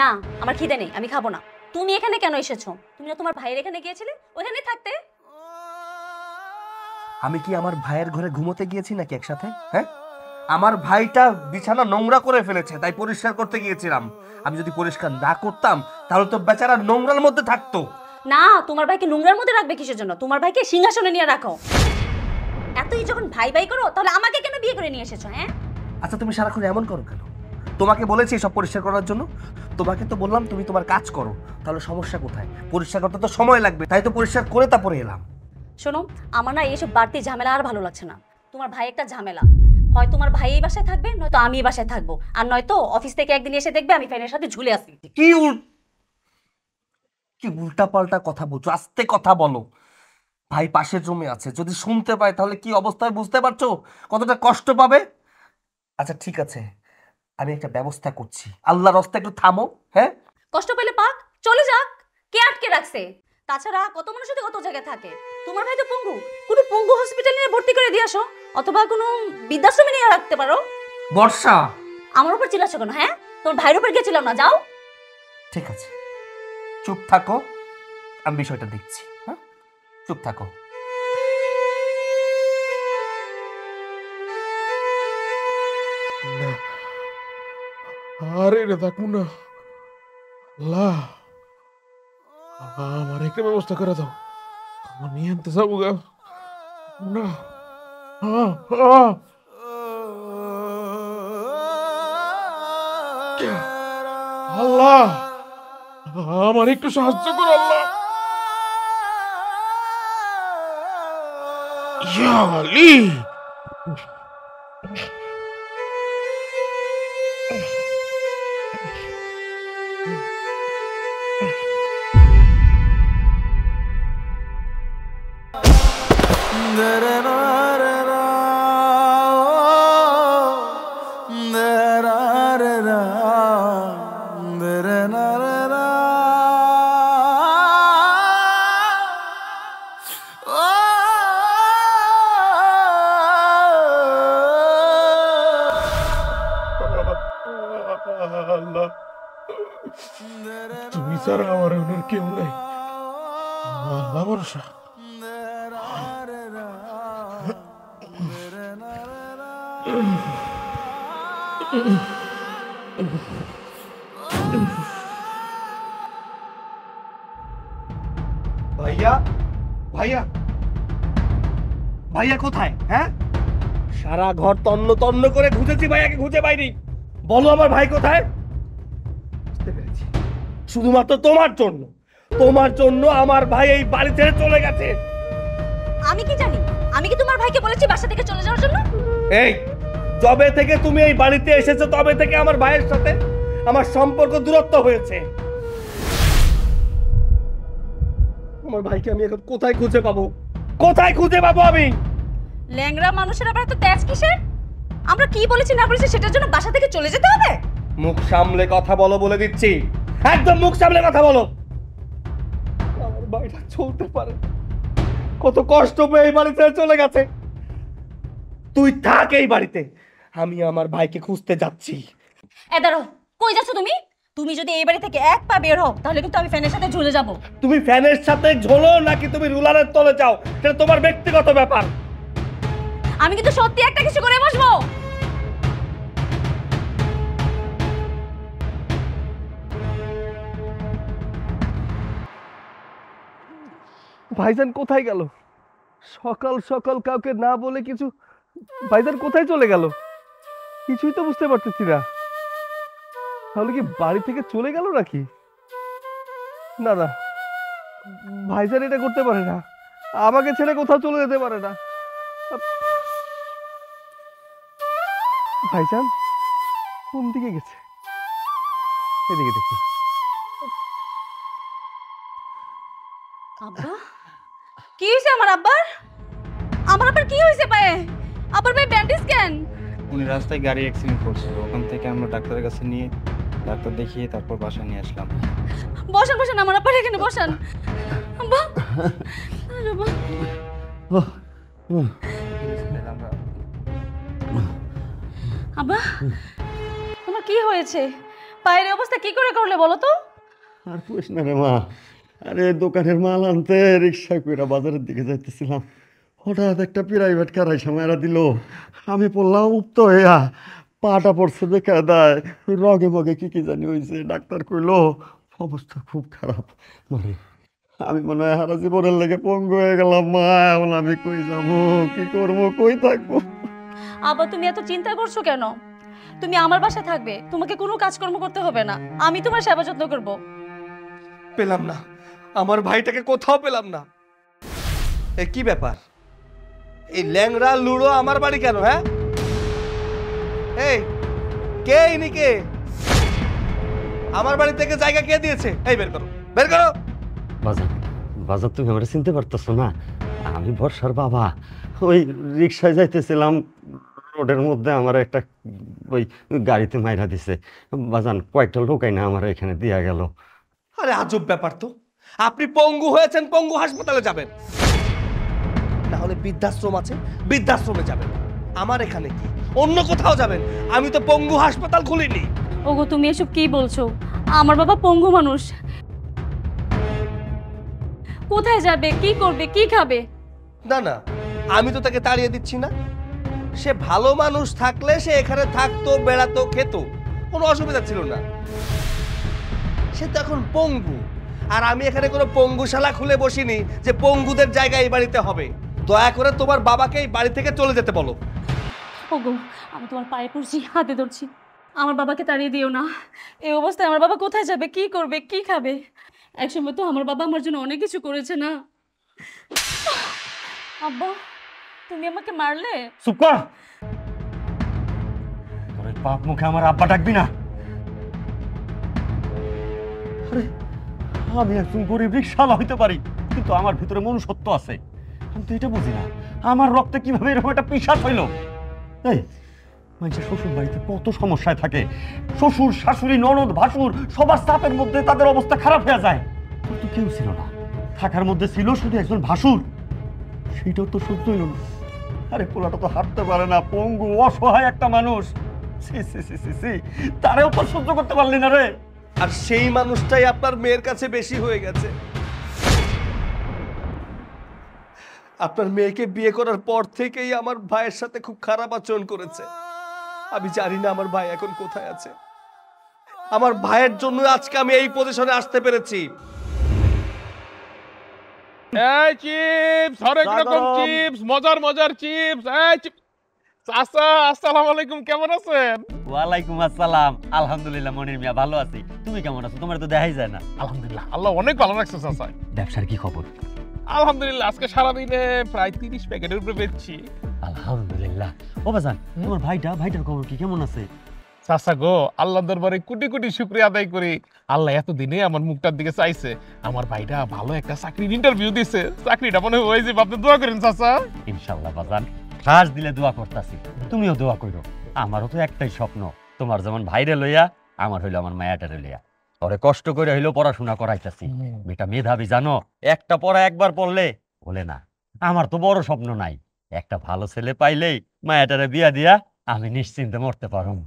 না, আমার খিদে নেই, আমি খাবো না। তুমি এখানে কেন এসেছো? তুমি না তোমার ভাইয়ের এখানে গিয়েছিলে, ওখানে থাকতে।
আমি কি আমার ভাইয়ের ঘরে ঘুমোতে গিয়েছি নাকি একসাথে? হ্যাঁ, আমার ভাইটা বিছানা নোংরা করে ফেলেছে, তাই পরিষ্কার করতে গিয়েছিলাম। আমি যদি পরিষ্কার না করতাম তাহলে তো বেচারা নোংরার মধ্যে থাকতো।
না, তোমার ভাইকে নোংরার মধ্যে রাখবে কিসের জন্য? তোমার ভাইকে সিংহাসনে নিয়ে রাখো। এতই যখন ভাই ভাই করো, তাহলে আমাকে কেন বিয়ে করে নিয়ে এসেছো? হ্যাঁ,
আচ্ছা তুমি সারাক্ষণ এমন করো কেন? তোমাকে বলেছি সব পরিষ্কার করার জন্য? তোমাকে তো বললাম তুমি তোমার কাজ করো, তাহলে সমস্যা কোথায়? পরিষ্কার করতে তো সময় লাগবে, তাই তো পরিষ্কার করে তারপরে এলাম।
শোনো, আমার না এইসব বাড়তি ঝামেলা আর ভালো লাগছে না। তোমার ভাই একটা ঝামেলা, হয় তোমার ভাই এই বাসায় থাকবে, নয়তো আমি এই বাসায় থাকবো, আর নয়তো অফিস থেকে একদিন এসে দেখবে আমি ফ্যানের সাথে ঝুলে আছি।
কি উল্টা পাল্টা কথা বলছো, আস্তে কথা বলো। ভাই পাশের রুমে আছে, যদি শুনতে পায় তাহলে কি অবস্থায় বুঝতে পারছো কতটা কষ্ট পাবে। আচ্ছা ঠিক আছে, আমি একটা ব্যবস্থা করছি, আল্লাহর রাস্তায় একটু থামো। হ্যাঁ,
কষ্ট পেলে পাক, চলে যাক, কে আটকে রাখছে? তাছাড়া কত মানুষই তো কত জায়গায় থাকে। তোমার ভাই তো পঙ্গু, কোনো পঙ্গু হসপিটালে নিয়ে ভর্তি করে দিয়ে আসো, অথবা কোনো বৃদ্ধাশ্রমে নিয়ে রাখতে পারো।
বর্ষা,
আমার উপর চিল্লাচ্ছ কেন? হ্যাঁ, তোমার ভাইয়ের উপর গেছিলাম না, যাও।
ঠিক আছে, চুপ থাকো, আমি বিষয়টা দেখছি। হ্যাঁ, চুপ থাকো।
না, আর এটা থাকবো না। আল্লাহ, আমার একটা ব্যবস্থা করে দাও, আমার নিয়ে আনতে যাবো গা। না, আল্লাহ, আমার একটু সাহায্য করো আল্লাহ। ইয়া আলী, আল্লাহ, তুমি ছাড়া আমার আর কেউ নাই, আল্লাহ ভরসা।
ভাইয়া, ভাইয়া, ভাইয়া কোথায়? হ্যাঁ, সারা ঘর তন্ন তন্ন করে খুঁজেছি, ভাইয়াকে খুঁজে পাইনি। বলো আমার ভাই কোথায়? বুঝতে পেরেছি, শুধুমাত্র তোমার জন্য, তোমার জন্য আমার ভাই এই বাড়ি ছেড়ে চলে গেছে।
আমি কি জানি? আমি কি তোমার ভাইকে বলেছি বাসা থেকে চলে যাওয়ার জন্য?
এই, যবে থেকে তুমি এই বাড়িতে এসেছো তবে থেকে আমার ভাইয়ের সাথে আমার সম্পর্ক দূরত্ব হয়েছে। আমার ভাইকে আমি এখন কোথায় খুঁজে পাবো? কোথায় খুঁজে পাবো আমি?
ল্যাংড়া মানুষের আবার এত তেজ কিসের? আমরা কি বলেছি না বলেছি সেটার জন্য বাসা থেকে চলে যেতে হবে?
মুখ সামলে কথা বলো বলে দিচ্ছি, একদম মুখ সামলে কথা বলো। আমার ভাইটা চলতে পারে, কত কষ্ট পেয়ে এই বাড়ি ছেড়ে চলে গেছে। তুই থাক এই বাড়িতে, আমি আমার ভাইকে খুঁজতে যাচ্ছি।
এ দাঁড়ো, কই যাচ্ছ তুমি? তুমি যদি এই বাড়ি থেকে এক পা বের হও তাহলে কিন্তু আমি ফ্যানের সাথে ঝুলে যাব।
তুমি ফ্যানের সাথে ঝোলো নাকি তুমি রুলারের তলে যাও সেটা তোমার ব্যক্তিগত ব্যাপার।
আমি কিন্তু সত্যি একটা কিছু করে বসবো।
ভাইজান কোথায় গেল? সকাল সকাল কাউকে না বলে কিছু, ভাইজান কোথায় চলে গেল? কিছুই তো বুঝতে পারতেছি না। তাহলে কি বাড়ি থেকে চলে গেল নাকি? না না, ভাইজান এটা করতে পারে না, আমাকে ছেড়ে কোথাও চলে যেতে পারে না। ভাইজান কোন দিকে গেছে? এদিকে দেখি।
আব্বা, কি হয়েছে আমার আব্বার? আমার আব্বার কি হয়েছে পায়ে? আব্বার পায়ে ব্যান্ডেজ কেন?
উনি রাস্তায় গাড়ি অ্যাক্সিডেন্ট করছিল, ওখান থেকে আমরা ডাক্তারের কাছে নিয়ে ডাক্তার দেখিয়ে তারপর বাসায় নিয়ে আসলাম।
বসান বসান, আমার আব্বার এখানে বসান। আব্বা, আরে বাবা। আব্বা, তোমার কি হয়েছে? পায়ের অবস্থা কি করে করলে বলো তো?
আর কইস না রে মা, আরে দোকানের মাল আনতে রিক্সায় কইরা বাজারের দিকে যাইতেছিলাম, হঠাৎ একটা প্রাইভেট কার আইসা মারা দিল। আমি পড়লাম উপ্ত হইয়া, পাটা পড়ছে দেখা দেয়, রগে মগে কি কি জানি হয়েছে। ডাক্তার কইলো অবস্থা খুব খারাপ। মানে আমি মনে হয় সারা জীবনের লেগে পঙ্গু হয়ে গেলাম মা। এখন আমি কই যাবো, কি করবো, কই থাকবো?
আব্বা, তুমি এত চিন্তা করছো কেন? তুমি আমার বাসায় থাকবে, তোমাকে কোনো কাজকর্ম করতে হবে না, আমি তোমার সেবা যত্ন করব।
পেলাম না, আমার ভাইটাকে কোথাও পেলাম না। এ কি ব্যাপার? এই ল্যাংড়া লুড়ো আমার বাড়ি কেন? হ্যাঁ, এই কে ইনি? কে আমার বাড়ি থেকে জায়গা কে দিয়েছে? এই বের করো, বের করো।
বাজার বাজার, তুমি আমার চিনতে পারতেছো না? আমি বর্ষার বাবা। ওই রিক্সায় যাইতেছিলাম, রোডের মধ্যে আমার একটা ওই গাড়িতে মাইরা দিছে। বাজান কয়েকটা লোকাই না আমার এখানে দিয়া গেল।
আরে আজব ব্যাপার তো, আপনি পঙ্গু হয়েছেন, পঙ্গু হাসপাতালে যাবেন, না হলে বৃদ্ধাশ্রম আছে, বৃদ্ধাশ্রমে যাবেন। আমার এখানে কি, অন্য কোথাও যাবেন? আমি তো পঙ্গু হাসপাতাল খুলিনি।
ওগো, তুমি এসব কি বলছো? আমার বাবা পঙ্গু মানুষ, কোথায় যাবে, কি করবে, কি খাবে?
না না, আমি তো তাকে তাড়িয়ে দিচ্ছি না। সে ভালো মানুষ থাকলে সে এখানে থাকতো, বেড়াতো, খেত, কোনো অসুবিধা ছিল না। সে তো এখন পঙ্গু, আর আমি এখানে কোনো পঙ্গুশালা খুলে বসিনি যে পঙ্গুদের জায়গা এই বাড়িতে হবে। দয়া করে তোমার বাবাকে এই বাড়ি থেকে চলে যেতে বলো।
ওগো, আমি তোমার পায়ে পড়ছি, হাতে ধরছি, আমার বাবাকে তাড়িয়ে দিও না। এই অবস্থায় আমার বাবা কোথায় যাবে, কি করবে, কি খাবে? একসময় তো আমার বাবা আমার জন্য অনেক কিছু করেছে না? আব্বা, তুমি আমাকে মারলে?
চুপ কর, তোর এই পাপ মুখে আমার আব্বা ডাকবি না। আরে আমি একজন গরিব রিক্সাওয়ালা হইতে পারি, কিন্তু আমার ভিতরে মনুষ্যত্ব আছে। আমি তো এটা বুঝি না, আমার রক্তে কিভাবে এরকম একটা পিশাচ হইল। এই মানুষের শ্বশুর বাড়িতে কত সমস্যায় থাকে, শ্বশুর, শাশুড়ি, ননদ, ভাসুর, সবার চাপের মধ্যে তাদের অবস্থা খারাপ হয়ে যায়। তোর তো কেউ ছিল না, থাকার মধ্যে ছিল শুধু একজন ভাসুর, সেইটাও তো সহ্য হইল না। আরে পোলাটা তো হাঁটতে পারে না, পঙ্গু, অসহায় একটা মানুষ। তারেও তো সহ্য করতে পারলি না রে।
আর সেই মানুষটাই আপনার মেয়ের কাছে বেশি হয়ে গেছে। আপনার মেয়েকে বিয়ে করার পর থেকেই আমার ভাইয়ের সাথে খুব খারাপ আচরণ করেছে। আমি জানি না আমার ভাই এখন কোথায় আছে। আমার ভাইয়ের জন্য আজকে আমি এই পজিশনে আসতে পেরেছি।
এই চিপস, হরেক রকম চিপস, মজার মজার চিপস। এই চাচা, আসসালামু আলাইকুম, কেমন আছেন?
ওয়ালাইকুম আসসালাম। আলহামদুলিল্লাহ মনির মিয়া, ভালো আছি। তুমি কেমন আছো? তোমার তো দেখাই যায় না।
আলহামদুলিল্লাহ, আল্লাহ অনেক ভালো রাখছে চাচা।
ব্যবসার কি খবর?
আলহামদুলিল্লাহ, আজকে সারাদিনে প্রায় 30 প্যাকেটের উপরে বেচছি।
আলহামদুলিল্লাহ। ও বাজান, তোমার ভাইটার খবর কি, কেমন আছে?
চাচা গো, আল্লাহর দরবারে কোটি কোটি শুকরিয়া আদায় করি, আল্লাহ এতদিনে আমার মুখটার দিকে চাইছে। আমার ভাইটা ভালো একটা চাকরির ইন্টারভিউ দিছে, চাকরিটা মনে হয় হয়ে যাবে। আপনি দোয়া করেন চাচা।
ইনশাআল্লাহ বাজান, খাস দিলে দোয়া করতাছি, তুমিও দোয়া করো। আমারও তো একটাই স্বপ্ন, তোমার যেমন ভাইরে লইয়া আমার হইলো আমার মায়াটারে লইয়া। ওরে কষ্ট করে হইলো পড়াশোনা করাইতাছি। মেয়েটা মেধাবী জানো, একটা পড়া একবার পড়লে বলে না। আমার তো বড় স্বপ্ন নাই, একটা ভালো ছেলে পাইলেই মায়াটারে বিয়া দিয়া আমি নিশ্চিন্তে মরতে পারুম।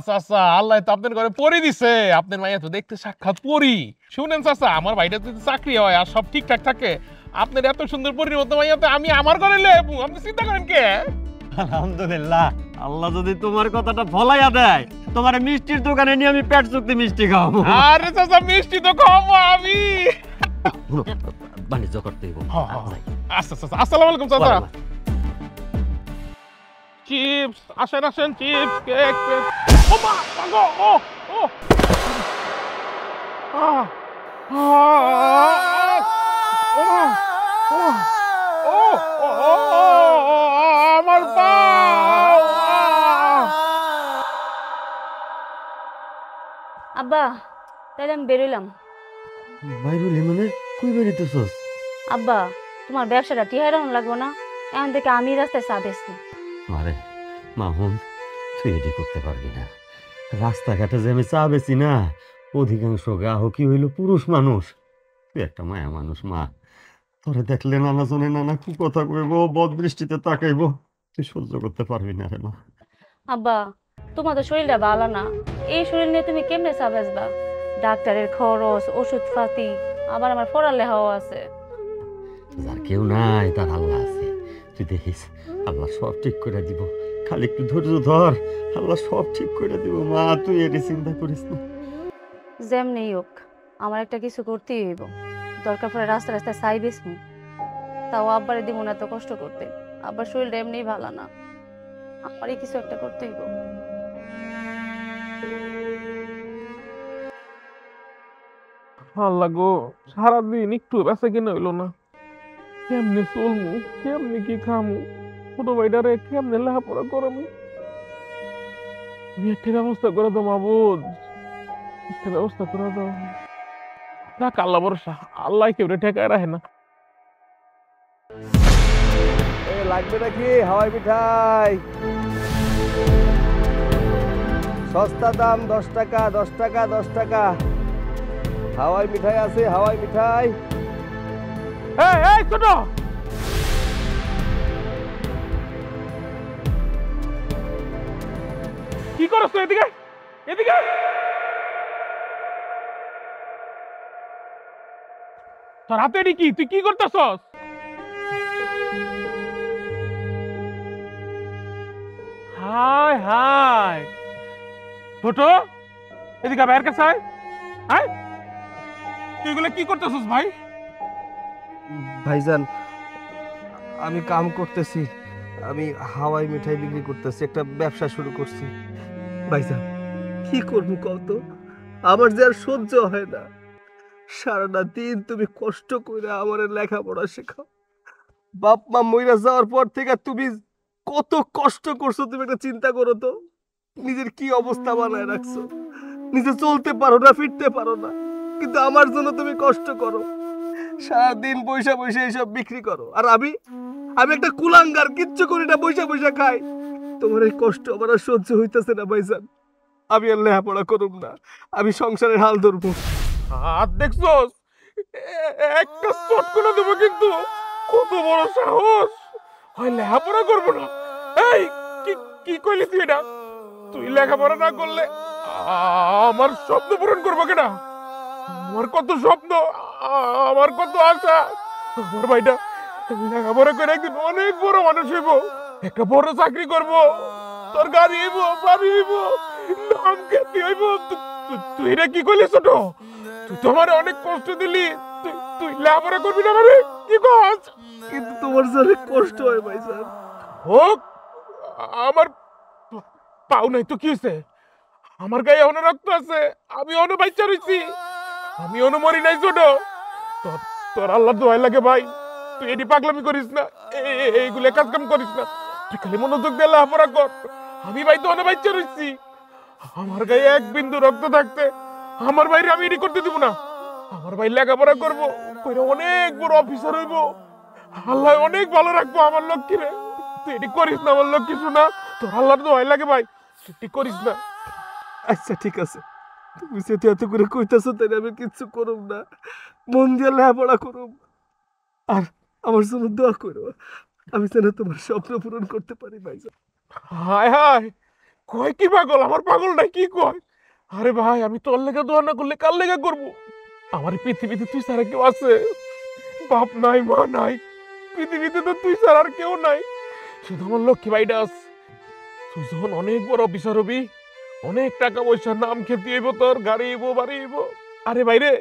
চাচা আল্লাহ তো আপনার ঘরে পরি দিছে, আপনার মাইয়া তো দেখতে সাক্ষাৎ পরি। শুনেন চাচা, আমার ভাইটা যদি চাকরি হয় আর সব ঠিকঠাক থাকে, আপনার এত সুন্দর পরির মতো মাইয়া তো আমি আমার ঘরে লেবু, আপনি চিন্তা করেন কে?
আলহামদুলিল্লাহ, আল্লাহ যদি তোমার কথাটা ফলাইয়া দেয়, তোমার মিষ্টির দোকানে নিয়ে আমি পেট চুক্তি মিষ্টি খাওয়াবো।
আরে চাচা মিষ্টি তো খাওয়াবো আমি।
বাণিজ্য করতে হইব।
আচ্ছা চাচা, আসসালামু আলাইকুম চাচা। চিপস আসেন আসেন, চিপস কেক কেক। ও মা গো, ও ও আমার পা।
আব্বা তাইলে আমি বেরোইলাম।
বাইরুলি মানে কই বেরিতেছস?
আব্বা তোমার ব্যবসাটা টিহারানো লাগবো না, এখন থেকে আমি রাস্তায় চা বেচছি।
আরে মামুন, তুই এটি করতে পারবি না। রাস্তাঘাটে যে আমি চা বেচি না, অধিকাংশ গ্রাহকই হইল পুরুষ মানুষ। তুই একটা মায়া মানুষ মা, তোরে দেখলে নানা জনে নানা কি কথা কইব, বদ দৃষ্টিতে তাকাইব, তুই সহ্য করতে পারবি না রে মা।
আব্বা তোমার তো শরীরটা ভালো না, এই শরীর নিয়ে তুমি কেমনে চা বেচবা? ডাক্তারের খরচ, ওষুধ পাতি, আবার আমার পড়ালেখাও আছে।
যার কেউ নাই তার আল্লাহ আছে, তুই দেখিস আল্লাহ সব ঠিক করে দিব। খালি একটু ধৈর্য ধর, আল্লাহ সব ঠিক করে দিব মা, তুই এটি চিন্তা করিস না।
যেমনি হোক আমার একটা কিছু করতেই হইব, দরকার পড়ে রাস্তা রাস্তায় চাই বেচমু, তাও আব্বারে দিব না এত কষ্ট করতে। আব্বার শরীরটা এমনি ভালো না, আমারই কিছু একটা করতে হইব।
আল্লাহ গো, সারাদিন একটু বেচা কিনা হইলো না, কেমনে চলমু, কেমনে কি খামু, ছোট ভাইটারে কেমনে লেখাপড়া করামু? তুমি একটা ব্যবস্থা করে দাও মাবুদ, একটা ব্যবস্থা করে দাও। থাক আল্লাহ ভরসা, আল্লাহ কেউ ঠেকায় রাখে না।
লাগবে নাকি হাওয়াই মিঠাই? সস্তা দাম 10 টাকা, 10 টাকা, 10 টাকা। হাওয়াই মিঠাই আছে, হাওয়াই মিঠাই।
এই এই ছোট, কি করছ তুই? এদিকে এদিকে। তোর হাতে এটি কি? তুই কি করতেছস? হাই হাই ছোট, এদিকে বাইরের কাছে আয়। আয়, তুই এগুলো কি করতেছস ভাই?
ভাইজান আমি কাম করতেছি, আমি হাওয়াই মিঠাই বিক্রি করতেছি, একটা ব্যবসা শুরু করছি। ভাইজান কি করবো কত, আমার যে আর সহ্য হয় না। সারাটা দিন তুমি কষ্ট করে আমার লেখাপড়া শেখাও, বাপ মা মইরা যাওয়ার পর থেকে তুমি কত কষ্ট করছো, তুমি একটা চিন্তা করো তো। নিজের কি অবস্থা বানায় রাখছো, নিজে চলতে পারো না, ফিরতে পারো না, কিন্তু আমার জন্য তুমি কষ্ট করো, সারাদিন বৈশা বৈশা এইসব বিক্রি করো। আর আমি একটা কুলাঙ্গার, কিচ্ছু করি না, বৈশা বৈশা খাই। তোমার এই কষ্ট আমার আর সহ্য হইতেছে না ভাইজান, আমি আর লেখাপড়া করুম না, আমি সংসারের হাল ধরবো।
আর দেখছস, একটা চট করে দেবো, কিন্তু কত বড় সাহস হয় লেখাপড়া করবো না? এই কি কি কইলি তুই এটা? তুই লেখাপড়া না করলে আমার স্বপ্ন পূরণ করবো কেনা? আমার কত স্বপ্ন, আমার কত আশা। আমার ভাইটা লেখাপড়া করে একদিন অনেক বড় মানুষ হইব, একটা বড় চাকরি করব, তোর গাড়ি হইব, বাড়ি হইব, নাম খ্যাতি হইব। তুই এটা কি করলি ছোট? তুই তো আমার অনেক কষ্ট দিলি, তুই লেখাপড়া করবি না মানে কি কস?
কিন্তু তোমার জন্য কষ্ট হয় ভাইজান।
হোক, আমার পাও নাই তো কি হয়েছে? আমার গায়ে এখনো রক্ত আছে, আমি এখনো বাচ্চা রইছি, আমি এখনো মরি নাই ছোট। তোর আল্লাহ দোয়াই লাগে ভাই, তুই এটি পাগলামি করিস না, এইগুলো কাজ কাম করিস না, তুই খালি মনোযোগ দিয়ে লেখাপড়া কর। আমি ভাই তো এখনো বাচ্চা রইছি, আমার গায়ে এক বিন্দু রক্ত থাকতে আমার ভাইরে আমি এটি করতে দিব না। আমার ভাই লেখাপড়া করবো, অনেক বড় অফিসার হইব, আল্লাহ অনেক ভালো রাখবো আমার লক্ষ্মীরে। তুই এটি করিস না আমার লক্ষ্মী শোনা, তোর আল্লাহর দোয়াই লাগে ভাই, তুই করিস না।
আচ্ছা ঠিক আছে, তুমি যেহেতু এত করে কইতাছো, তাই আমি কিচ্ছু করুম না, মন দিয়ে লেখাপড়া করুম, আর আমার জন্য দোয়া করো, আমি যেন তোমার স্বপ্ন পূরণ করতে পারি ভাইজান।
হায় হায়, কয় কি পাগল? আমার পাগলটা কি কয়? আরে ভাই, আমি তোর লেগে দোয়া না করলে কার লেগে করবো? আমার পৃথিবীতে তুই ছাড়া কেউ আছে? বাপ নাই, মা নাই, পৃথিবীতে তো তুই ছাড়া আর কেউ নাই, শুধু আমার লক্ষ্মী ভাইটা আছে। তুই যখন অনেক বড় অফিসার হবি, অনেক টাকা পয়সার নাম খ্যাতি হইব, তোর গাড়ি হইব, বাড়ি হইব, আরে ভাইরে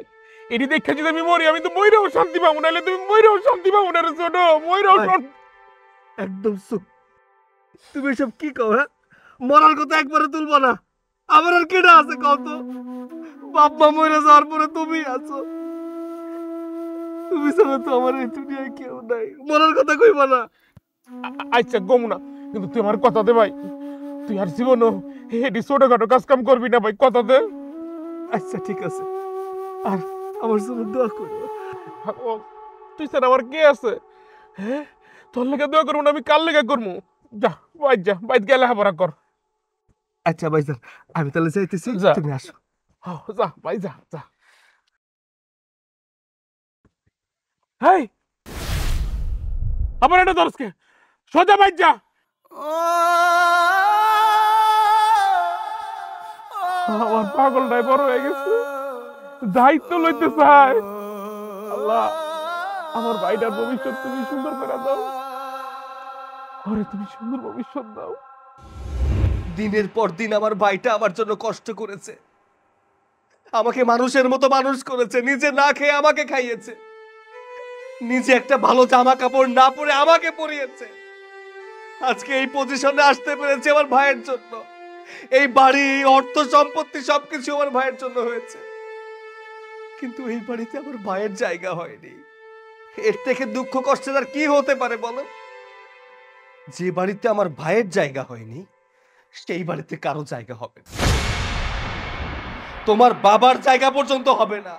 এটি দেখে যদি আমি মরি, আমি তো মইরাও শান্তি পাবো, নাহলে তুমি মইরাও শান্তি পাবো না রে ছোট, মইরাও
একদম চুপ। তুমি এসব কি কও? হ্যাঁ, মরার কথা একবারে তুলবো না। আমার আর কেডা আছে কত? বাপ মা মরে যাওয়ার পরে তুমি আছো, তুমি ছাড়া তো আমার এই দুনিয়ায় কেউ নাই। মরার কথা কইবা না।
আচ্ছা গমু না, কিন্তু তুই আমার কথা দে ভাই, তুই আর জীবনও এটি ছোটখাটো কাজ কাম করবি না ভাই, কথা দে।
আচ্ছা ঠিক আছে, আর আমার জন্য দোয়া করো।
তুই স্যার আমার কে আছে? হ্যাঁ, তোর লেগে দোয়া করবো না, আমি কার লেগে করবো? যা বাইর, যা বাইর গেলে লেখাপড়া কর।
আচ্ছা ভাইজান, আমি তাহলে যাইতেছি,
যা।
তুমি আসো।
যা ভাই, যা যা। হেই, আমার এটা দরজকে সোজা বাইর যা। আমার পাগলটাই বড় হয়ে গেছে, দায়িত্ব লইতে চায়। আল্লাহ, আমার ভাইটার ভবিষ্যৎ তুমি সুন্দর করে দাও, ওরে তুমি সুন্দর ভবিষ্যৎ দাও।
দিনের পর দিন আমার ভাইটা আমার জন্য কষ্ট করেছে, আমাকে মানুষের মতো মানুষ করেছে, নিজে না খেয়ে আমাকে খাইয়েছে, নিজে একটা ভালো জামা কাপড় না পরে আমাকে পরিয়েছে। আজকে এই পজিশনে আসতে পেরেছে আমার ভাইয়ের জন্য। এই বাড়ি, অর্থ সম্পত্তি সবকিছু আমার ভাইয়ের জন্য হয়েছে, কিন্তু এই বাড়িতে আমার ভাইয়ের জায়গা হয়নি। এর থেকে দুঃখ কষ্টের আর কি হতে পারে বলো? যে বাড়িতে আমার ভাইয়ের জায়গা হয়নি, সেই বাড়িতে কারো জায়গা হবে না, তোমার বাবার জায়গা পর্যন্ত হবে না।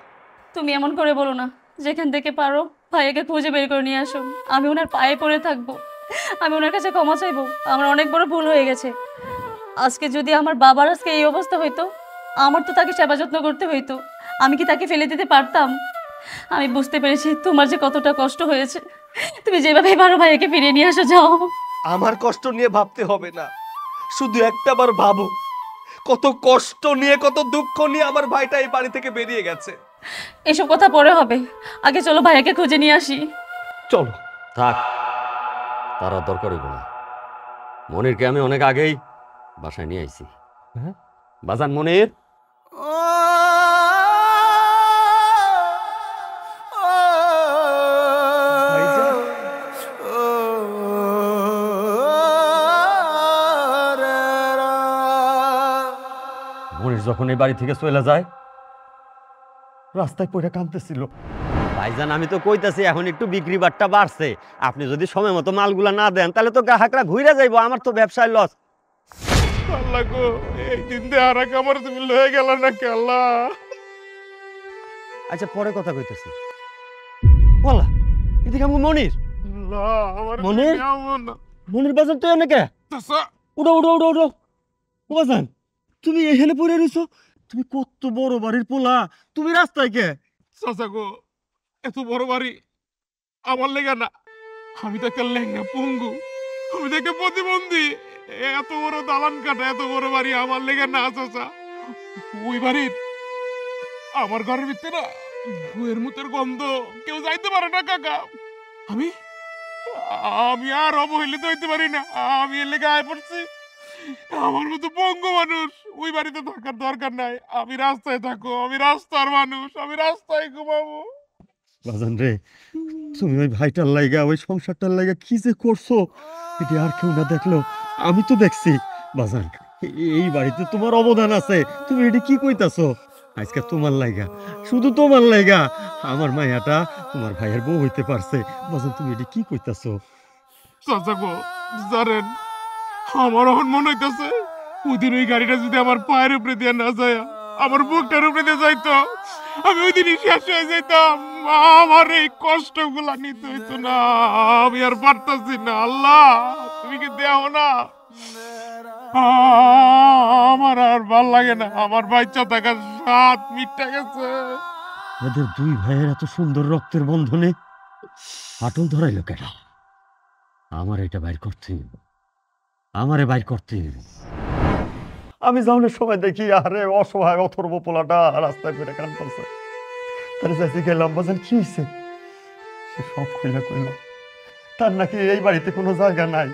তুমি এমন করে বলো না, যেখান থেকে পারো ভাইয়াকে খুঁজে বের করে নিয়ে আসো, আমি ওনার পায়ে পড়ে থাকবো, আমি ওনার কাছে ক্ষমা চাইবো। আমার অনেক বড় ভুল হয়ে গেছে। আজকে যদি আমার বাবার আজকে এই অবস্থা হইতো, আমার তো তাকে সেবা যত্ন করতে হইতো, আমি কি তাকে ফেলে দিতে পারতাম? আমি বুঝতে পেরেছি তোমার যে কতটা কষ্ট হয়েছে, তুমি যেভাবে পারো ভাইয়াকে ফিরিয়ে নিয়ে আসো, যাও।
আমার কষ্ট নিয়ে ভাবতে হবে না, শুধু একটাবার ভাবো কত কষ্ট নিয়ে, কত দুঃখ নিয়ে আমার ভাইটা এই বাড়ি থেকে বেরিয়ে গেছে।
এসব কথা পরে হবে, আগে চলো ভাইয়াকে খুঁজে নিয়ে আসি।
চলো।
থাক, তার দরকার হইব না। মনিরকে আমি অনেক আগেই বাসায় নিয়ে আইছি। হ্যাঁ বাজান মনির, মনির যখন এই বাড়ি থেকে চলে যায়, রাস্তায় পড়ে কাঁদতেছিল। ভাইজান আমি তো কইতাছি এখন একটু বিক্রি বাট্টা বাড়ছে, আপনি যদি সময় মতো মালগুলা না দেন তাহলে তো গ্রাহকরা ঘুরে যাইবো, আমার তো ব্যবসায় লস।
আল্লাহ গো, এই দিন দেহারা কামড় তুমি লয়ে গেল না কে আল্লাহ।
আচ্ছা পরে কথা কইতেছি। বলা এদিকে আমাকে মনির, মনির, মনির বাজান তুই এনেকে উঠো উঠো উঠো উঠো। বাজান তুমি এখানে পড়ে রইছো, তুমি কত বড় বাড়ির পোলা, তুমি রাস্তায় কে?
চাচা গো, এত বড় বাড়ি আমার লেগে না, আমি তো একটা লেঙ্গা পঙ্গু, আমি তো একটা প্রতিবন্ধী, এত বড় দালান কাটা, এত বড় বাড়ি আমার লেগে না চাচা। ওই বাড়ির আমার ঘরের ভিতরে বইয়ের মুতের গন্ধ, কেউ যাইতে পারে না কাকা। আমি আমি আর অবহেলিত হইতে পারি না, আমি এর লেগে আয় পড়ছি। আমার মতো পঙ্গু মানুষ ওই বাড়িতে থাকার দরকার নাই, আমি রাস্তায় থাকো, আমি রাস্তার মানুষ, আমি রাস্তায় ঘুমাবো।
বাজান রে, তুমি ওই ভাইটার লাইগা, ওই সংসারটার লাইগা কি যে করছো, এটা আর কেউ না দেখলো আমি তো দেখছি। বাজান এই বাড়িতে তোমার অবদান আছে, তুমি এটা কি কইতাছো? আজকে তোমার লাইগা, শুধু তোমার লাইগা আমার মায়াটা তোমার ভাইয়ের বউ হইতে পারছে। বাজান তুমি এটা কি কইতাছো?
চাচা গো, জানেন আমার এখন মনে হইতেছে ওই দিন ওই গাড়িটা যদি আমার পায়ের উপরে দিয়ে না যায়, আমার বুকটার উপরে দিয়ে যাইতো, আমি ওই দিনই শেষ হয়ে যাইতাম, আমার এই কষ্ট গুলা নিতে হইতো না, আমি আর পারতাছি না। আল্লাহ তুমি কি দেও না, আমার আর ভাল লাগে না, আমার বাচ্চা থাকার স্বাদ মিটে গেছে।
এদের দুই ভাইয়ের এত সুন্দর রক্তের বন্ধনে আটল ধরাইল কেন? আমার এটা বাইর করতে, আমারে বাইর করতে।
আমি যাওয়ার সময় দেখি আরে অসহায় অথর্ব পোলাটা রাস্তায় ফিরে কাঁদতেছে। তার চাইছি গেলাম, বাজান কি হয়েছে? সে সব খুলে কইল তার নাকি এই বাড়িতে কোনো জায়গা নাই।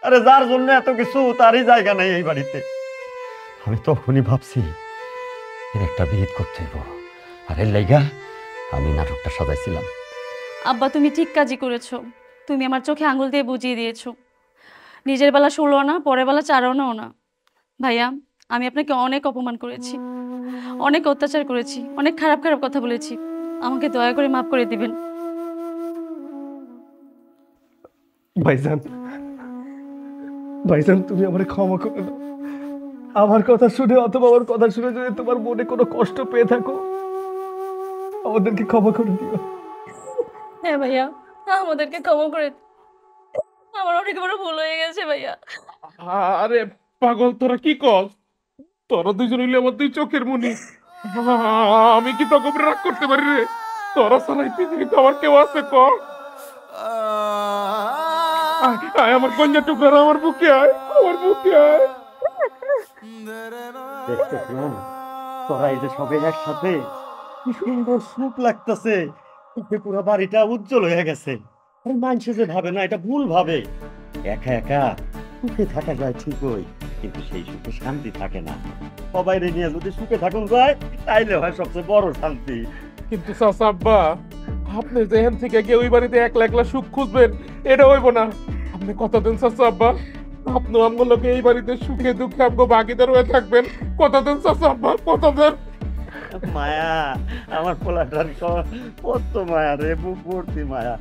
আরে যার জন্য এত কিছু তারই জায়গা নাই এই বাড়িতে। আমি তখনই ভাবছি এর একটা বিহিত করতে হইব, আর এর লাইগা আমি নাটকটা সাজাইছিলাম।
আব্বা তুমি ঠিক কাজই করেছো, তুমি আমার চোখে আঙুল দিয়ে বুঝিয়ে দিয়েছো নিজের বেলা 16 আনা পরের বেলা 4 আনাও না। ভাইয়া আমি আপনাকে অনেক অপমান করেছি, অনেক অত্যাচার করেছি, অনেক খারাপ খারাপ কথা বলেছি, আমাকে দয়া করে মাফ করে দিবেন।
ভাইজান, ভাইজান তুমি আমার ক্ষমা করে দাও। আমার কথা শুনে অথবা আমার কথা শুনে যদি তোমার মনে কোনো কষ্ট পেয়ে থাকো, আমাদেরকে ক্ষমা করে দিও।
হ্যাঁ ভাইয়া, আমাদেরকে ক্ষমা করে দিন। আমার অনেক বড় ভুল হয়ে গেছে ভাইয়া।
আরে পাগল, তোরা কি কর? তোরা দুজন হইলে আমার দুই চোখের মনি। আমি কি তোকে উপরে রাগ করতে পারি রে? তোরা সালাই পৃথিবীতে আমার কেউ আছে ক? আয় আমার কন্যা টুকরা, আমার বুকে আয়, আমার বুকে আয়।
দেখতেছিলাম তোরা এই যে সবাই একসাথে, কি সুন্দর সুখ লাগতেছে। পুরো বাড়িটা উজ্জ্বল হয়ে গেছে। মানুষ যে ভাবে না, এটা ভুল ভাবে। একা একা সুখে থাকা যায় ঠিকই, কিন্তু সেই সুখে শান্তি থাকে না। সবাই নিয়ে যদি সুখে থাকুন যায় তাইলে হয় সবচেয়ে বড় শান্তি।
কিন্তু চাচা আব্বা, আপনি যেখান থেকে গিয়ে ওই বাড়িতে একলা একলা সুখ খুঁজবেন, এটা হইব না। আপনি কথা দেন চাচা আব্বা, আপনি আমগুলোকে এই বাড়িতে সুখে দুঃখে আমগো ভাগিদার হয়ে থাকবেন। কথা দেন চাচা আব্বা, কথা দেন।
মায়া, আমার পোলাটার কত মায়া রে, বুক ভর্তি মায়া।